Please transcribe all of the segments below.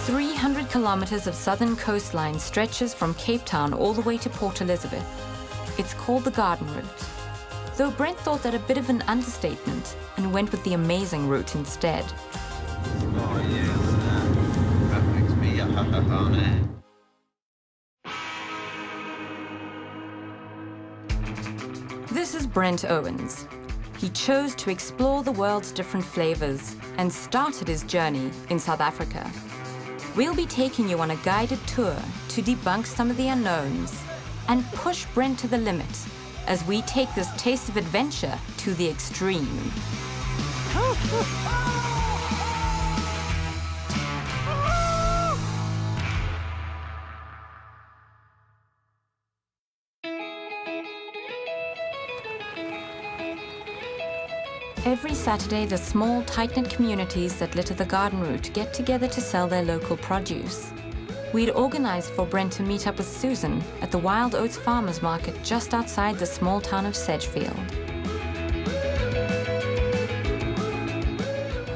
300 kilometers of southern coastline stretches from Cape Town all the way to Port Elizabeth. It's called the Garden Route, though Brent thought that a bit of an understatement and went with the amazing route instead. Oh yes, that makes me a ha-ha-ha. This is Brent Owens. He chose to explore the world's different flavors and started his journey in South Africa. We'll be taking you on a guided tour to debunk some of the unknowns and push Brent to the limit as we take this taste of adventure to the extreme. Every Saturday, the small, tight-knit communities that litter the garden route get together to sell their local produce. We'd organized for Brent to meet up with Susan at the Wild Oats Farmers Market just outside the small town of Sedgefield.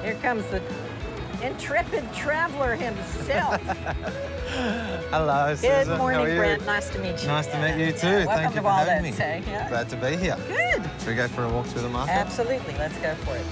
Here comes the intrepid traveler himself. Hello, Susan. Good morning, How are you? Brent. Nice to meet you. Nice to meet you too. Yeah, Thank you for Wild having me. Oats, eh? Yeah. Glad to be here. Good. Should we go for a walk through the market? Absolutely. Let's go for it.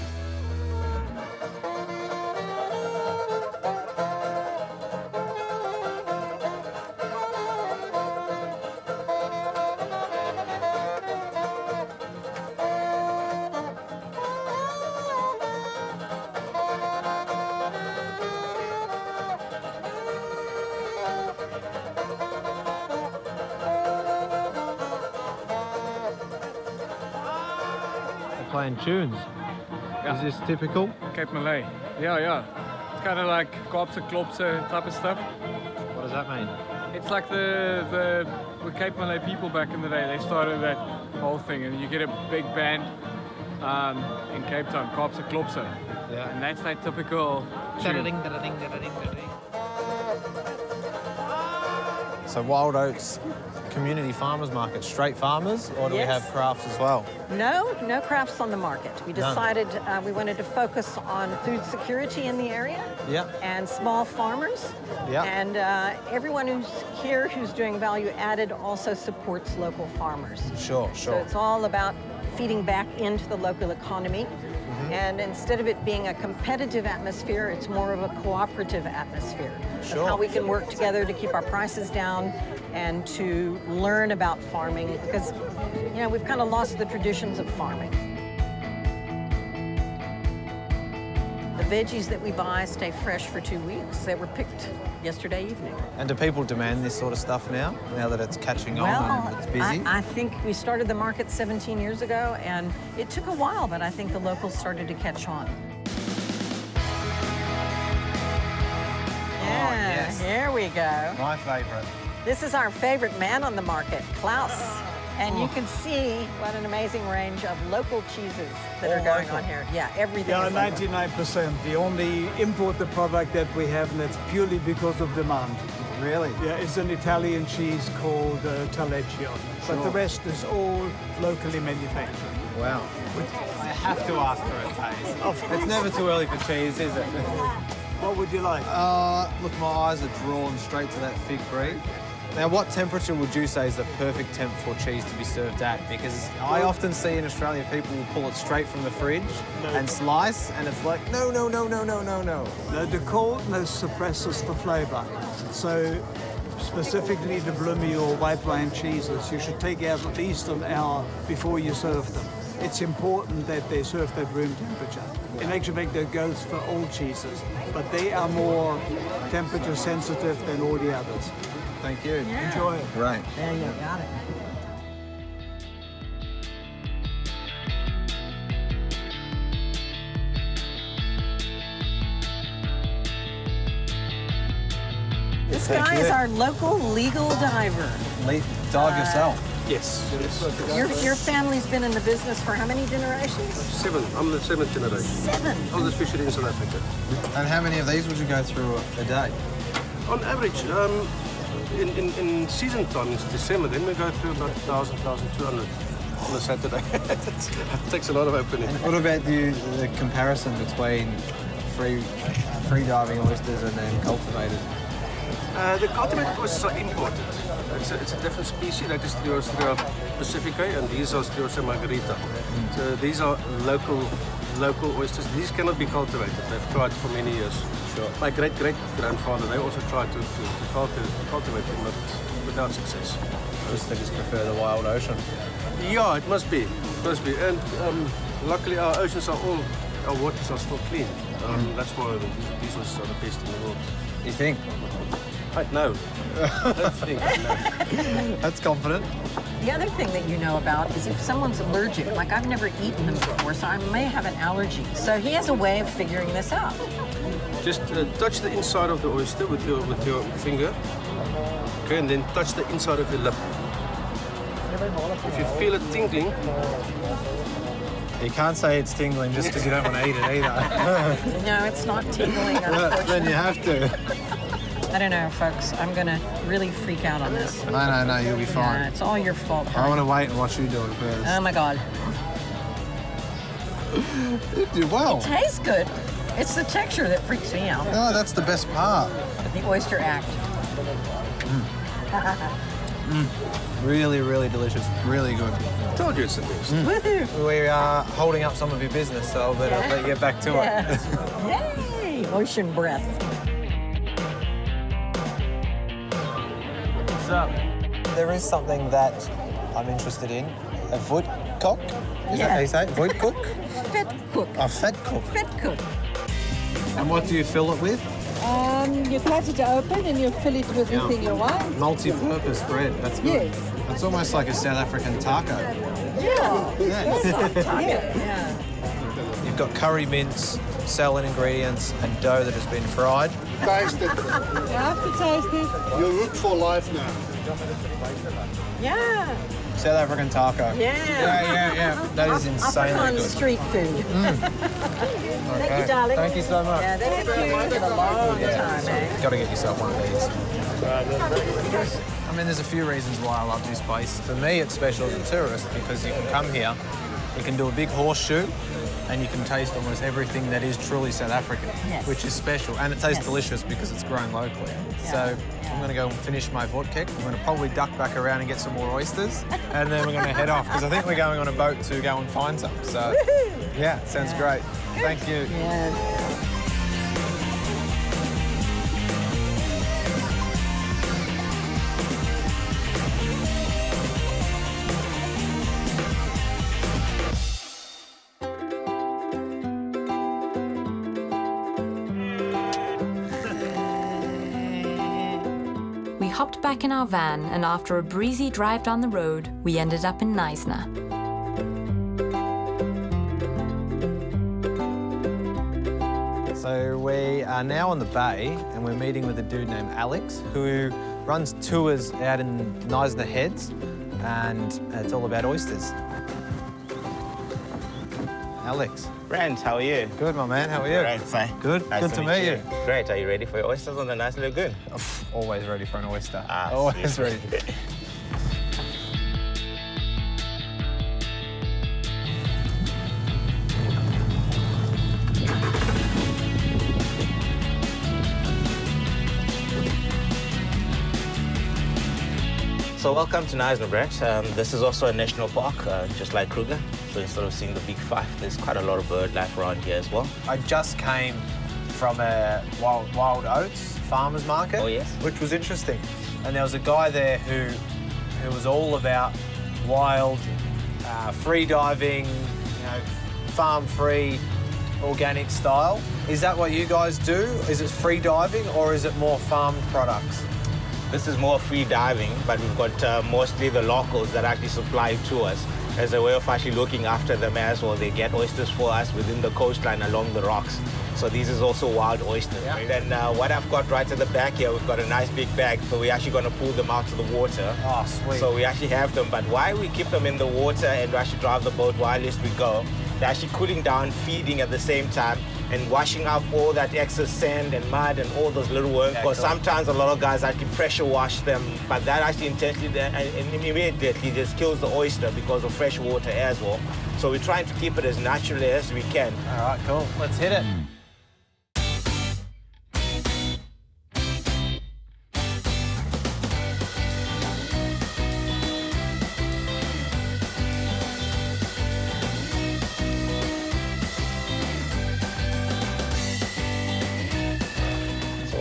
Playing tunes. Yeah. Is this typical? Cape Malay. Yeah. It's kind of like Kaapse klopse type of stuff. What does that mean? It's like the Cape Malay people back in the day. They started that whole thing, and you get a big band in Cape Town, Kaapse klopse. Yeah. And that's that typical tune. So Wild Oats Community Farmers Market, straight farmers, or do we Yes. have crafts as well? No crafts on the market. We decided we wanted to focus on food security in the area Yeah. and small farmers. Yeah. And everyone who's here who's doing value added also supports local farmers. Sure. So it's all about feeding back into the local economy. And instead of it being a competitive atmosphere, it's more of a cooperative atmosphere. Sure. Of how we can work together to keep our prices down and to learn about farming, because, you know, we've kind of lost the traditions of farming. The veggies that we buy stay fresh for 2 weeks. They were picked yesterday evening. And do people demand this sort of stuff now that it's catching on and it's busy? I think we started the market 17 years ago, and it took a while, but I think the locals started to catch on. Yeah, yes. Here we go. My favourite. This is our favorite man on the market, Klaus. And you can see what an amazing range of local cheeses that are going on here. Yeah, everything Yeah, is local. 99%. The only imported product that we have, and that's purely because of demand. Really? Yeah, it's an Italian cheese called Taleggio. But the rest is all locally manufactured. Wow. I have to ask for a taste. It's never too early for cheese, is it? What would you like? Look, my eyes are drawn straight to that fig brie. Now, what temperature would you say is the perfect temp for cheese to be served at? Because I often see in Australia people will pull it straight from the fridge and slice, and it's like, no. No, the coldness suppresses the flavor. So specifically the bloomy or white wine cheeses, you should take out at least an hour before you serve them. It's important that they serve at room temperature. In actual fact, that goes for all cheeses, but they are more temperature sensitive than all the others. Thank you. Yeah. Enjoy it. Great. There you got it. This guy is our local legal diver. Dive yourself. Yes. Your family's been in the business for how many generations? 7. I'm the 7th generation. 7. I was fishery in South Africa. And how many of these would you go through a day? On average, in season time, it's December, then we go through about 1,000, 1,200 on a Saturday. It takes a lot of opening. What about the comparison between free diving oysters and then cultivated? The cultivated oysters are imported. It's a different species. That is Ostrea pacifica, and these are Ostrea margarita. So these are local oysters. These cannot be cultivated. They've tried for many years. Sure. My great-great-grandfather, they also tried to cultivate them, but without success. They just prefer the wild ocean. Yeah, it must be. And luckily our oceans are our waters are still clean. That's why these oysters are the best in the world. You think? No. I don't think. No. That's confident. The other thing that you know about is if someone's allergic, like I've never eaten them before, so I may have an allergy. So he has a way of figuring this out. Just touch the inside of the oyster with your finger. Okay, and then touch the inside of your lip. If you feel it tingling, You can't say it's tingling just because you don't want to eat it either. No, it's not tingling, unfortunately. Then you have to. I don't know, folks. I'm going to really freak out on this. No, you'll be fine. Yeah, it's all your fault. I want to wait and watch you do it first. Oh, my God. You did well. It tastes good. It's the texture that freaks me out. Oh, that's the best part. The Oyster Act. Really, really delicious. Really good. told you it's the best. Woohoo! We are holding up some of your business, so I'll let you get back to it. Yay! Ocean breath. What's up? There is something that I'm interested in. A Vetkoek? Is that how you say it? Vetkoek? Vetkoek. A Vetkoek. Vetkoek. And what do you fill it with? You cut it open and you fill it with anything you want. Multi-purpose bread. That's good. Yes. It's almost like a South African taco. Yeah. Yeah. You've got curry mince, salad ingredients, and dough that has been fried. Taste it. You have to taste it. You're hooked for life now. Yeah. South African taco. Yeah. That is insanely African good. street food. Thank you, darling. Thank you so much. Yeah, thank you very much. It's been a long time, eh? Got to get yourself one of these. I mean, there's a few reasons why I love this place. For me, it's special as a tourist because you can come here, you can do a big horseshoe, and you can taste almost everything that is truly South African, which is special. And it tastes delicious because it's grown locally. So I'm going to go and finish my Vetkoek. I'm going to probably duck back around and get some more oysters, and then we're going to head off because I think we're going on a boat to go and find some. So, yeah, sounds great. Thank you. Yeah. We hopped back in our van, and after a breezy drive down the road, we ended up in Nysna. So we are now on the bay, and we're meeting with a dude named Alex, who runs tours out in Nysna Heads, and it's all about oysters. Alex. Brent, how are you? Good, my man. How are you? Great, fine. Good. Nice Good to meet you. Great. Are you ready for your oysters on the Nysna Lagoon? Always ready for an oyster. Always Always ready. So welcome to Nysna, Brent. This is also a national park, just like Kruger. So instead of seeing the big five, there's quite a lot of bird life around here as well. I just came from a Wild Oats Farmers Market. Oh, yes. Which was interesting. And there was a guy there who was all about wild, free diving, farm-free, organic style. Is that what you guys do? Is it free diving or is it more farmed products? This is more free diving, but we've got mostly the locals that actually supply to us as a way of actually looking after them as well. They get oysters for us within the coastline along the rocks. So this is also wild oysters. Yeah. Right? And what I've got right at the back here, we've got a nice big bag, so we're actually going to pull them out of the water. Oh, sweet. So we actually have them, but why we keep them in the water and actually drive the boat while we go, they're actually cooling down, feeding at the same time, and washing out all that excess sand and mud and all those little worms. Because sometimes a lot of guys actually pressure wash them, but that actually intentionally and immediately just kills the oyster because of fresh water as well. So we're trying to keep it as natural as we can. All right, cool. Let's hit it.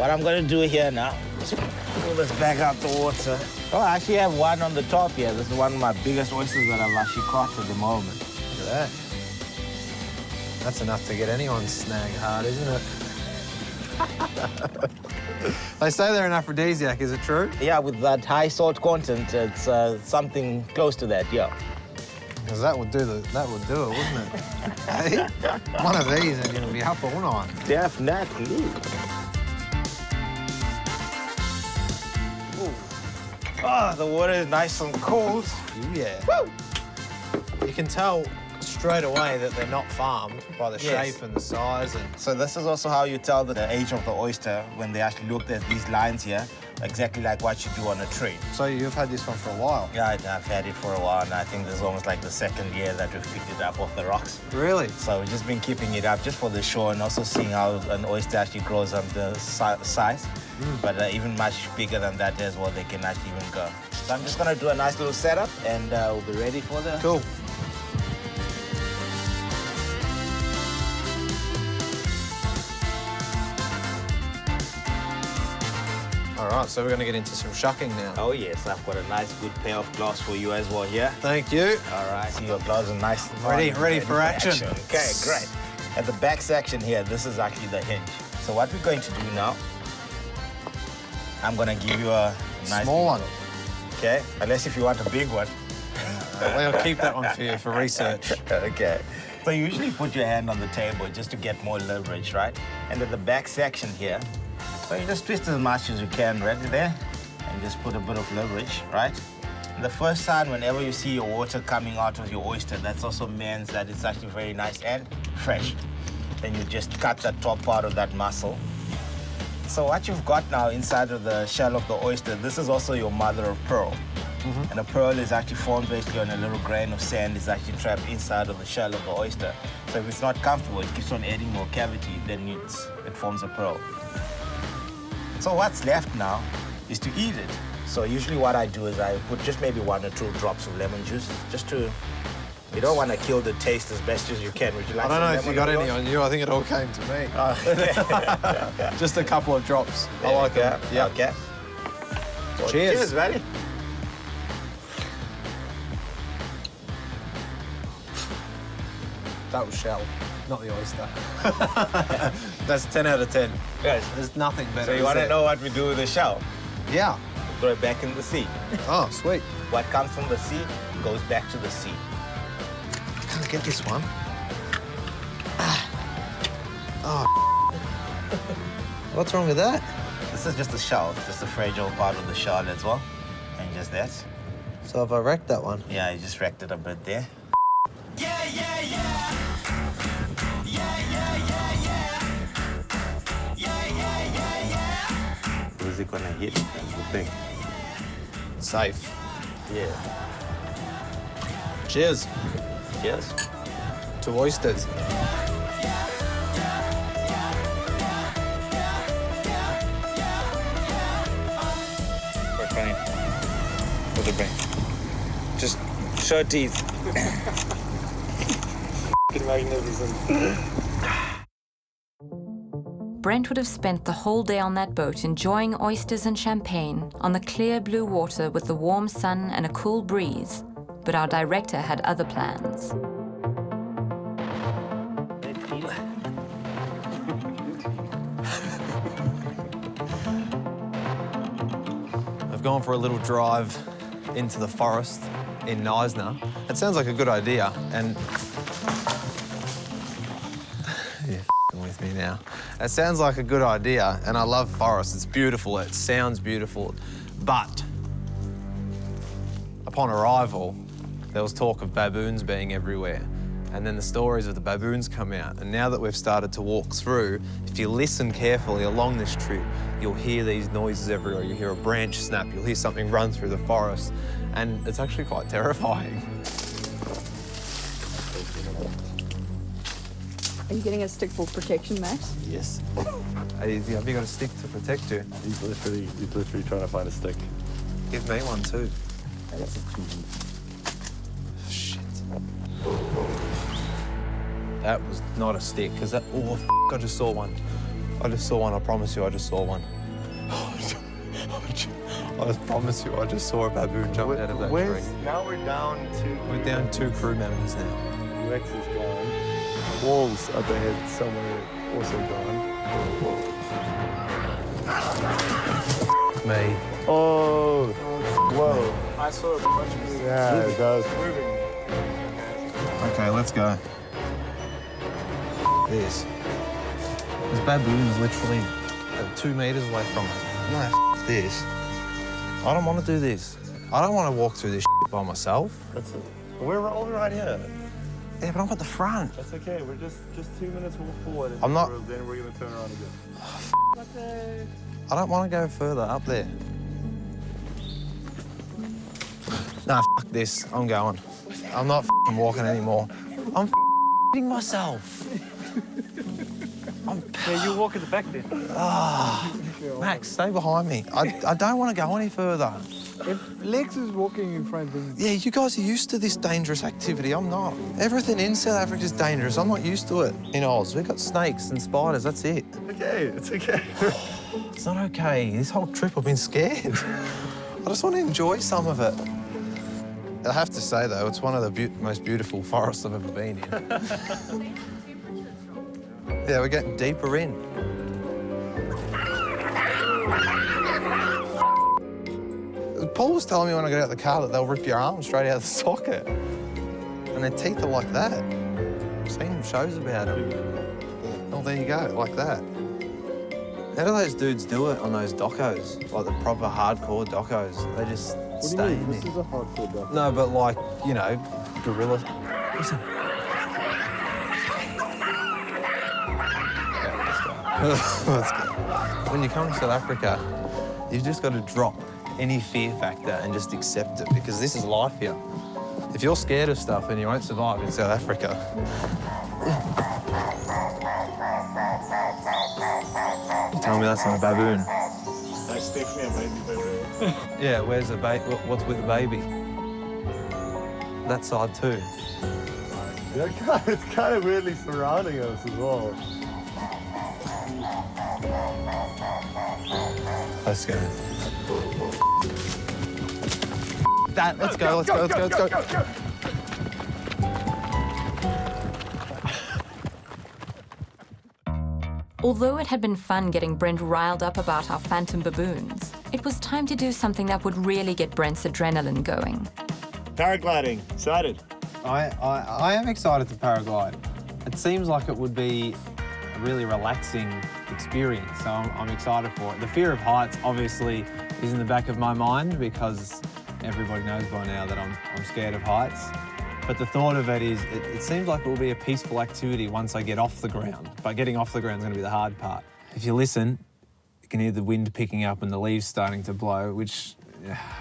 what I'm gonna do here now is pull this back out the water. Oh, I actually have one on the top here. This is one of my biggest oysters that I've actually caught at the moment. Look at that. That's enough to get anyone's snag hard, isn't it? They say they're an aphrodisiac, is it true? Yeah, with that high salt content, it's something close to that, yeah. Because that would do it, wouldn't it? Hey, one of these and you'll be up all night. Definitely. Oh, the water is nice and cold. Yeah. Woo! You can tell straight away that they're not farmed by the shape and the size. And so this is also how you tell the age of the oyster when they actually look at these lines here, exactly like what you do on a tree. So you've had this one for a while? Yeah, I've had it for a while, and I think this is almost like the second year that we've picked it up off the rocks. Really? So we've just been keeping it up just for the show and also seeing how an oyster actually grows on the size. But even much bigger than that as well, they can actually even go. So I'm just gonna do a nice little setup and we'll be ready for the... Cool. All right, so we're going to get into some shucking now. Oh, yes. I've got a nice, good pair of gloves for you as well here. Thank you. All right. See, your gloves are nice. Ready for action. Okay, great. At the back section here, this is actually the hinge. So what we're going to do now, I'm going to give you a nice... Small one. Okay, unless if you want a big one. We'll keep that one for you for research. Okay. So you usually put your hand on the table just to get more leverage, right? And at the back section here, so you just twist as much as you can right there and just put a bit of leverage, right? And the first sign, whenever you see your water coming out of your oyster, that's also means that it's actually very nice and fresh. Then you just cut that top part of that muscle. So what you've got now inside of the shell of the oyster, this is also your mother of pearl. And a pearl is actually formed basically on a little grain of sand is actually trapped inside of the shell of the oyster. So if it's not comfortable, it keeps on adding more cavity, then it forms a pearl. So what's left now is to eat it. So usually what I do is I put just maybe 1 or 2 drops of lemon juice, just to, you don't want to kill the taste as best as you can. Would you like I don't know if you got any yours? on you. I think it all came to me. Okay. Just a couple of drops. There I like you go. that. Yep. Okay. Well, Cheers. Cheers, buddy. That was shell, not the oyster. That's 10 out of 10. Yes. There's nothing better. So you want to know what we do with the shell? Yeah. Throw it back in the sea. Oh, sweet. What comes from the sea goes back to the sea. I can't get this one. Oh. What's wrong with that? This is just the shell. It's just the fragile part of the shell as well. And just that. So have I wrecked that one? Yeah, you just wrecked it a bit there. Yeah, yeah, yeah. Yeah, yeah, yeah, yeah. Yeah, yeah, yeah, yeah. Where's it gonna hit? That's the thing. Safe. Yeah. Cheers. Cheers. To oysters. We're fine. With a brain. Just show teeth. Magnificent. Brent would have spent the whole day on that boat enjoying oysters and champagne on the clear blue water with the warm sun and a cool breeze. But our director had other plans. I've gone for a little drive into the forest in Nysna. It sounds like a good idea, and you're f***ing with me now. It sounds like a good idea, and I love forests. It's beautiful, it sounds beautiful, but upon arrival, there was talk of baboons being everywhere. And then the stories of the baboons come out. And now that we've started to walk through, if you listen carefully along this trip, you'll hear these noises everywhere. You hear a branch snap, you'll hear something run through the forest. And it's actually quite terrifying. Are you getting a stick for protection, Max? Yes. Have you got a stick to protect you? He's literally trying to find a stick. Give me one too. Shit. That was not a stick, because that, oh, I just saw one. I just saw one, I promise you, I just saw one. I promise you, I just saw a baboon jump out of that tree. Now we're down to... We're down 2 crew members now. UX is gone. Walls up ahead somewhere also gone. Me. Oh, whoa. I saw a bunch of these. Yeah, it does. Okay, let's go. This. This baboon is literally 2 meters away from us. No, this. I don't want to do this. I don't want to walk through this shit by myself. That's it. We're rolling right here. Yeah, but I'm at the front. That's okay. We're just 2 minutes walk forward. And I'm not... Then we're going to turn around again. I don't want to go further up there. Nah, f this. I'm going. I'm not walking anymore. I'm f***ing myself. Yeah, you walk at the back then. Max, stay behind me. I don't want to go any further. If Lex is walking in front, then... Yeah, you guys are used to this dangerous activity. I'm not. Everything in South Africa is dangerous. I'm not used to it. In Oz, we've got snakes and spiders. That's it. Okay, it's okay. It's not okay. This whole trip I've been scared. I just want to enjoy some of it. I have to say, though, it's one of the most beautiful forests I've ever been in. Yeah, we're getting deeper in. Paul was telling me when I got out of the car that they'll rip your arm straight out of the socket. And their teeth are like that. I've seen shows about them. Oh, there you go, like that. How do those dudes do it on those docos? Like the proper hardcore docos? They just stay in This there. is a hardcore doc. No, but like, you know, gorillas. Listen. Let's go. When you come to South Africa, you've just got to drop any fear factor and just accept it, because this is life here. If you're scared of stuff, then you won't survive in South Africa. You tell me that's not a baboon. That's definitely a baby baboon. Yeah, where's the baby? What's with the baby? That side too. Yeah, it's kind of weirdly surrounding us as well. Let's go. That, let's go. Although it had been fun getting Brent riled up about our phantom baboons, it was time to do something that would really get Brent's adrenaline going. Paragliding, excited. I am excited to paraglide. It seems like it would be a really relaxing experience, so I'm excited for it. The fear of heights obviously is in the back of my mind because everybody knows by now that I'm scared of heights. But the thought of it is, it seems like it will be a peaceful activity once I get off the ground. But getting off the ground is going to be the hard part. If you listen, you can hear the wind picking up and the leaves starting to blow, which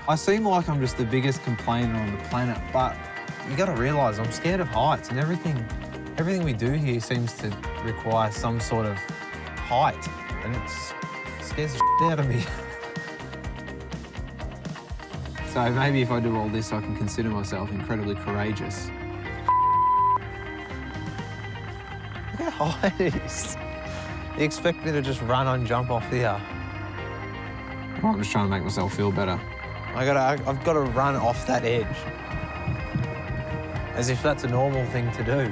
I seem like I'm just the biggest complainer on the planet, but you got to realise I'm scared of heights, and everything we do here seems to require some sort of height, and it scares the shit out of me. So maybe if I do all this, I can consider myself incredibly courageous. Look how high it is. You expect me to just run and jump off here? Well, I'm just trying to make myself feel better. I've got to run off that edge. As if that's a normal thing to do.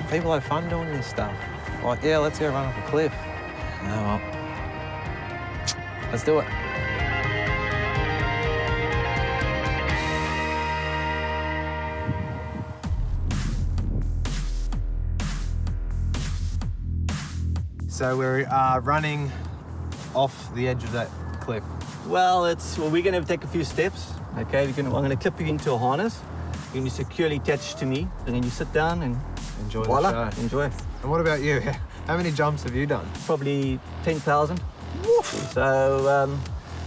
People have fun doing this stuff. Like, yeah, let's go run off a cliff. No, well, let's do it. So we're running off the edge of that cliff. Well, we're going to take a few steps. Okay, I'm going to clip you into a harness. You're going to be securely attached to me, and then you sit down and enjoy voila, the show. enjoy. And what about you? How many jumps have you done? Probably 10,000. So,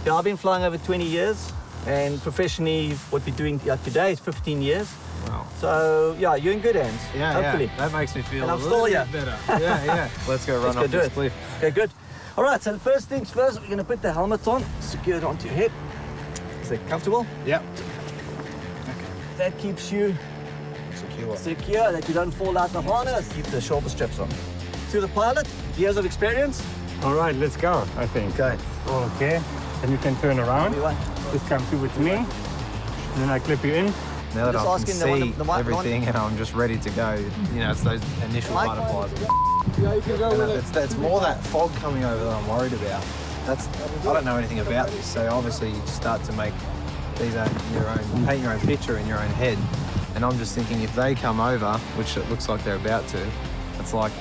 yeah, I've been flying over 20 years, and professionally, what we're doing today is 15 years. Wow. So, yeah, you're in good hands. Yeah, hopefully. Yeah. That makes me feel and a I'm little still bit here. better. Yeah. Let's go run off this cliff. Okay, good. All right, so the first things first, we're going to put the helmet on, secure it onto your head. Is that comfortable? Yep. That keeps you secure, that you don't fall out the harness. Keep the shoulder straps on. To the pilot, years of experience, All right, let's go, I think. Okay. Okay, and you can turn around. Just come through with me, and then I clip you in. Now that Just I asking can the one- see the one- everything and I'm just ready to go, you know, it's those initial butterflies. Yeah, you can go with it. It's more that fog coming over that I'm worried about. I don't know anything about this, so obviously you start to make these paint your own picture in your own head. And I'm just thinking if they come over, which it looks like they're about to, it's like,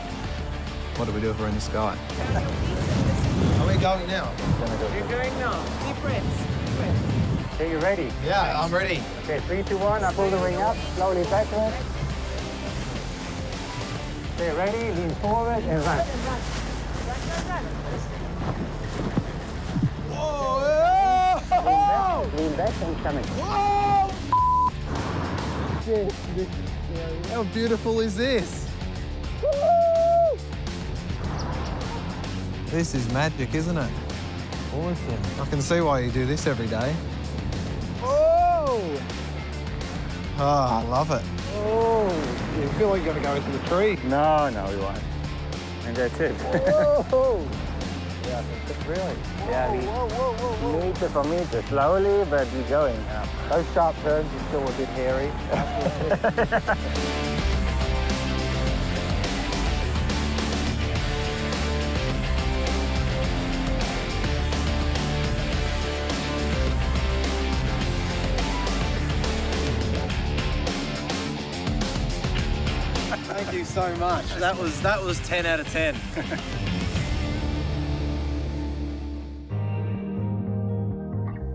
what do we do if we're in the sky? Are we going now? You're going now. Deep breaths. Okay, you ready? Yeah, I'm ready. Okay, 3, 2, 1. I pull the ring up, slowly backward. Okay, ready? Lean forward and run. Whoa! Lean back and coming. Whoa! How beautiful is this? Woo! This is magic, isn't it? Awesome. I can see why you do this every day. Oh! Oh, I love it. Oh! You feel like you're going to go into the tree. No, we won't. And that's it. Whoa! Yeah, really? Yeah, meter for meter, slowly, but we're going. Those sharp turns are still a bit hairy. Thank you so much. That was 10 out of 10.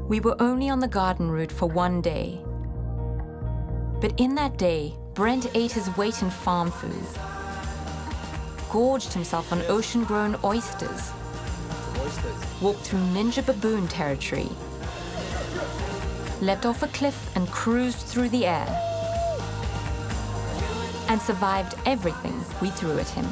We were only on the garden route for one day. But in that day, Brent ate his weight in farm food, gorged himself on ocean-grown oysters, walked through ninja baboon territory, leapt off a cliff and cruised through the air, and survived everything we threw at him.